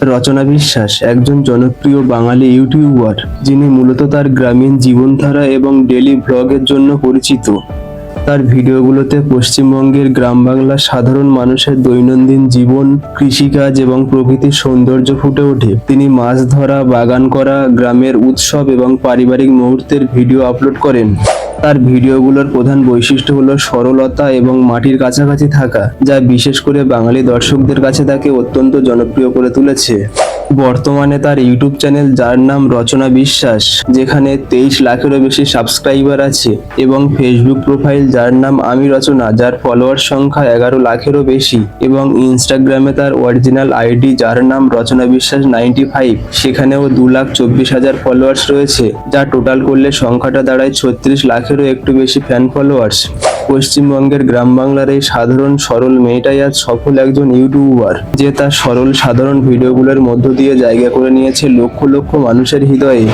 রচনা বিশ্বাস একজন জনপ্রিয় বাঙালি ইউটিউবার, যিনি মূলত তার গ্রামীণ জীবনধারা এবং ডেইলি ব্লগের জন্য পরিচিত। তার ভিডিওগুলোতে পশ্চিমবঙ্গের গ্রাম বাংলার সাধারণ মানুষের দৈনন্দিন জীবন, কৃষিকাজ এবং প্রকৃতির সৌন্দর্য ফুটে ওঠে। তিনি মাছ ধরা, বাগান করা, গ্রামের উৎসব এবং পারিবারিক মুহূর্তের ভিডিও আপলোড করেন। তার ভিডিওগুলোর প্রধান বৈশিষ্ট্য হলো সরলতা এবং মাটির কাছাকাছি থাকা, যা বিশেষ করে বাঙালি দর্শকদের কাছে তাকে অত্যন্ত জনপ্রিয় করে তুলেছে। বর্তমানে তার ইউটিউব চ্যানেল, যার নাম রচনা বিশ্বাস, যেখানে 23 লাখেরও বেশি সাবস্ক্রাইবার আছে, এবং ফেসবুক প্রোফাইল, যার নাম আমি রচনা, যার ফলোয়ার সংখ্যা 11 লাখেরও বেশি, এবং ইনস্টাগ্রামে তার অরিজিনাল আইডি, যার নাম রচনা বিশ্বাস 95, সেখানেও 2,24,000 ফলোয়ার্স রয়েছে, যা টোটাল করলে সংখ্যাটা দাঁড়ায় 36 লাখেরও একটু বেশি ফ্যান ফলোয়ার্স। পশ্চিমবঙ্গের গ্রাম বাংলার এই সাধারণ সরল মেয়েটাই আজ সফল একজন ইউটিউবার, যে তার সরল সাধারণ ভিডিওগুলোর মধ্য দিয়ে জায়গা করে নিয়েছে লক্ষ লক্ষ মানুষের হৃদয়ে।